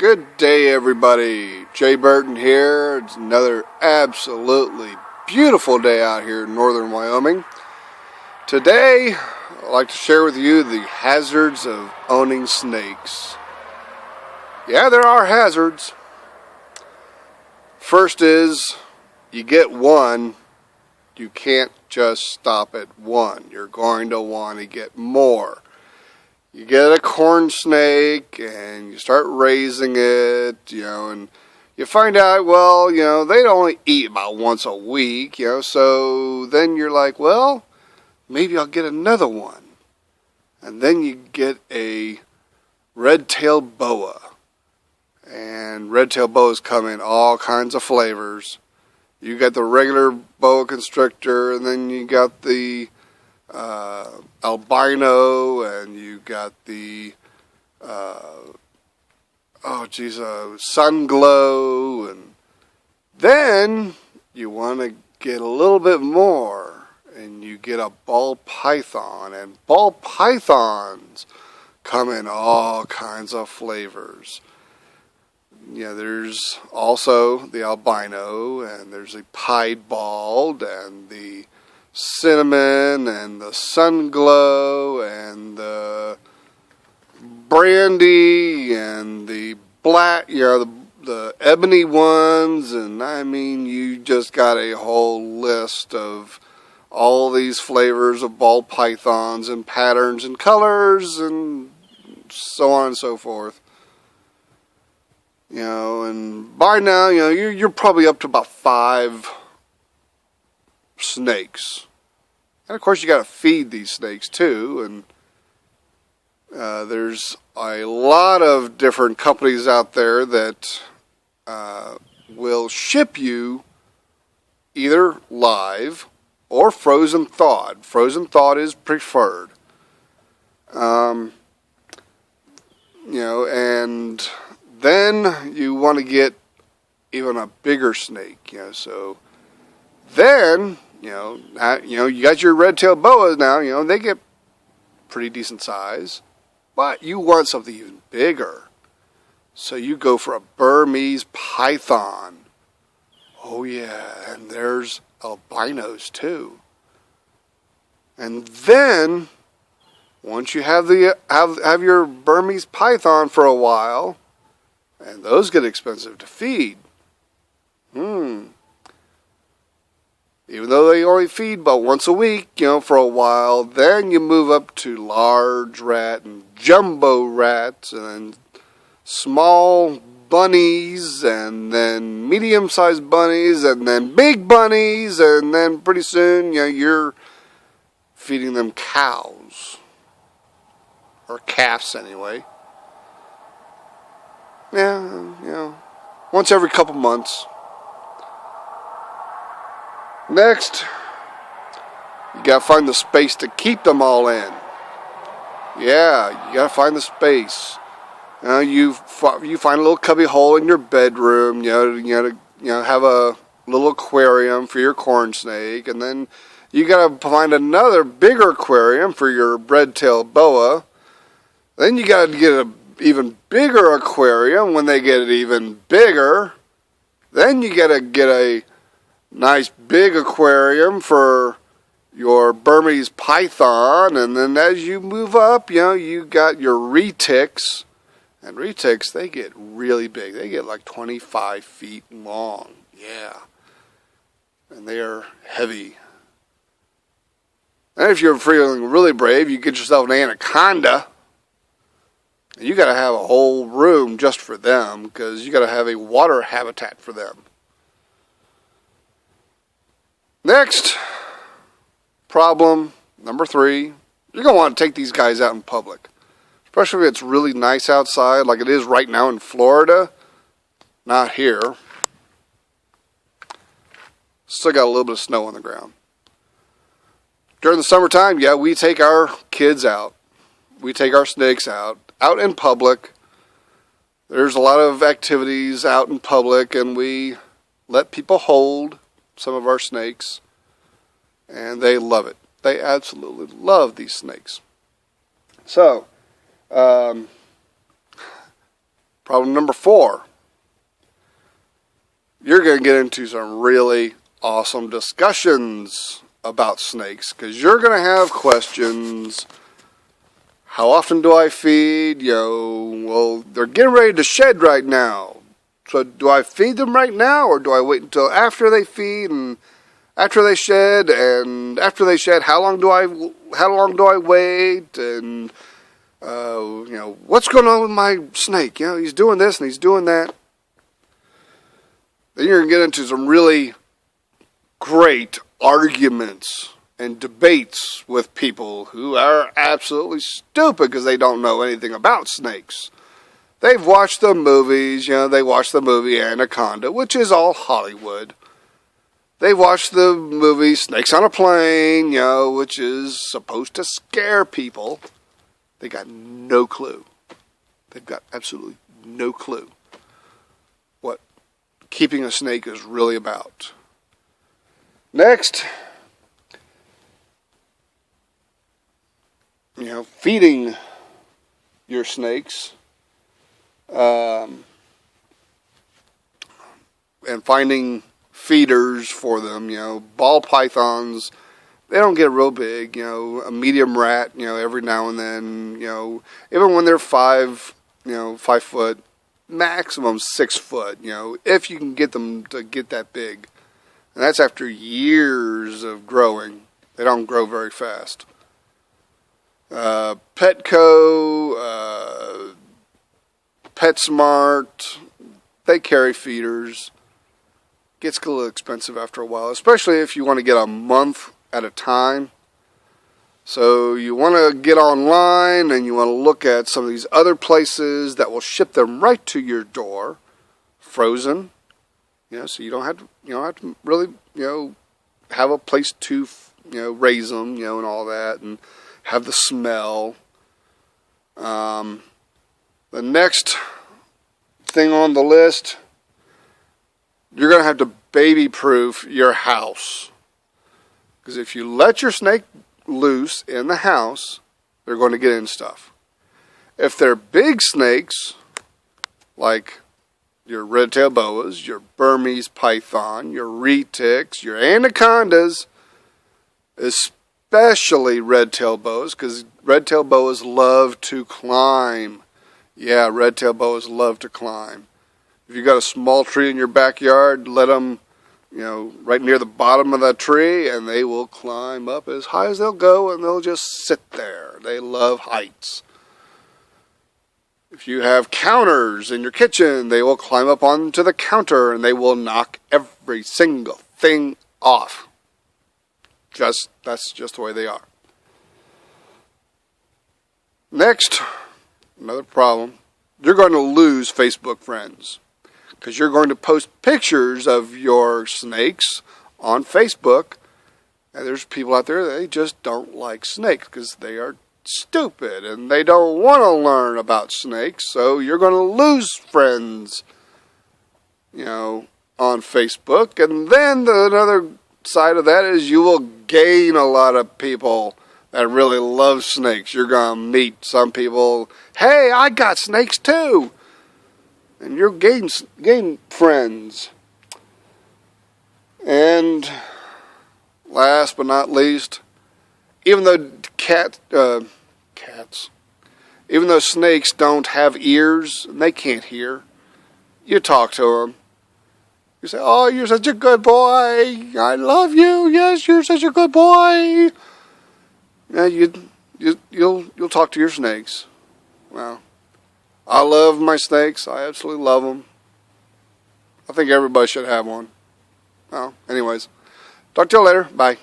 Good day, everybody. Jay Burton here. It's another absolutely beautiful day out here in northern Wyoming. Today, I'd like to share with you the hazards of owning snakes. Yeah, there are hazards. First is, you get one, you can't just stop at one. You're going to want to get more. You get a corn snake and you start raising it, and you find out, they only eat about once a week, so then you're like, well, maybe I'll get another one. And then you get a red-tailed boa. And red-tailed boas come in all kinds of flavors. You got the regular boa constrictor, and then you got the albino, and you got the sun glow, and then you want to get a little bit more, and you get a ball python, and ball pythons come in all kinds of flavors. There's also the albino, and there's a piebald, and the cinnamon, and the sun glow, and the brandy, and the black, the ebony ones, and I mean, you just got a whole list of all these flavors of ball pythons and patterns and colors and so on and so forth. And by now, you're probably up to about 5 snakes. And of course you got to feed these snakes too, and there's a lot of different companies out there that will ship you either live or frozen thawed. Frozen thawed is preferred. And then you want to get even a bigger snake, so then you got your red-tailed boas now, they get pretty decent size, but you want something even bigger. So you go for a Burmese python. Oh yeah, and there's albinos too. And then once you have your Burmese python for a while, and those get expensive to feed. Even though they only feed about once a week, for a while, then you move up to large rat and jumbo rats, and then small bunnies, and then medium-sized bunnies, and then big bunnies, and then pretty soon, you're feeding them cows. Or calves, anyway. Yeah, once every couple months. Next, you gotta find the space to keep them all in. Yeah, you gotta find the space. You find a little cubby hole in your bedroom. Have a little aquarium for your corn snake, and then you gotta find another bigger aquarium for your red-tailed boa. Then you gotta get an even bigger aquarium when they get even bigger. Then you gotta get a nice big aquarium for your Burmese python, and then as you move up, you got your retics, and retics, they get really big. They get like 25 feet long. Yeah. And they are heavy. And if you're feeling really brave, you get yourself an anaconda. And you got to have a whole room just for them, because you got to have a water habitat for them. Next, problem number 3, you're going to want to take these guys out in public. Especially if it's really nice outside, like it is right now in Florida. Not here. Still got a little bit of snow on the ground. During the summertime, we take our kids out. We take our snakes out in public. There's a lot of activities out in public, and we let people hold some of our snakes, and they love it. They absolutely love these snakes. So, Problem number 4. You're going to get into some really awesome discussions about snakes, because you're going to have questions. How often do I feed? Well, they're getting ready to shed right now. So do I feed them right now, or do I wait until after they feed and after they shed? And after they shed, how long do I wait? And what's going on with my snake? He's doing this and he's doing that. Then you're going to get into some really great arguments and debates with people who are absolutely stupid because they don't know anything about snakes. They've watched the movies, they watched the movie Anaconda, which is all Hollywood. They've watched the movie Snakes on a Plane, which is supposed to scare people. They got no clue. They've got absolutely no clue what keeping a snake is really about. Next, feeding your snakes and finding feeders for them. Ball pythons, they don't get real big. A medium rat, every now and then. Even when they're 5 foot, maximum 6 foot. If you can get them to get that big, and that's after years of growing. They don't grow very fast. Petco, PetSmart, they carry feeders. Gets a little expensive after a while, especially if you want to get a month at a time. So you want to get online and you want to look at some of these other places that will ship them right to your door, frozen. So you don't have to really have a place to raise them, and all that, and have the smell. The next thing on the list, you're going to have to baby-proof your house. Because if you let your snake loose in the house, they're going to get in stuff. If they're big snakes, like your red-tailed boas, your Burmese python, your retics, your anacondas, especially red-tailed boas, because red-tailed boas love to climb. Yeah, red-tailed boas love to climb. If you got a small tree in your backyard, let them, right near the bottom of that tree, and they will climb up as high as they'll go, and they'll just sit there. They love heights. If you have counters in your kitchen, they will climb up onto the counter, and they will knock every single thing off. That's just the way they are. Next, another problem. You're going to lose Facebook friends, because you're going to post pictures of your snakes on Facebook, and there's people out there, they just don't like snakes because they are stupid and they don't want to learn about snakes. So you're going to lose friends, on Facebook. And then another side of that is you will gain a lot of people that really love snakes. You're going to meet some people, hey, I got snakes too. And you'll gain friends. And last but not least, even though even though snakes don't have ears and they can't hear, you talk to them. You say, "Oh, you're such a good boy. I love you. Yes, you're such a good boy." Yeah, you'll talk to your snakes. Well, I love my snakes. I absolutely love them. I think everybody should have one. Well, anyways, talk to you later. Bye.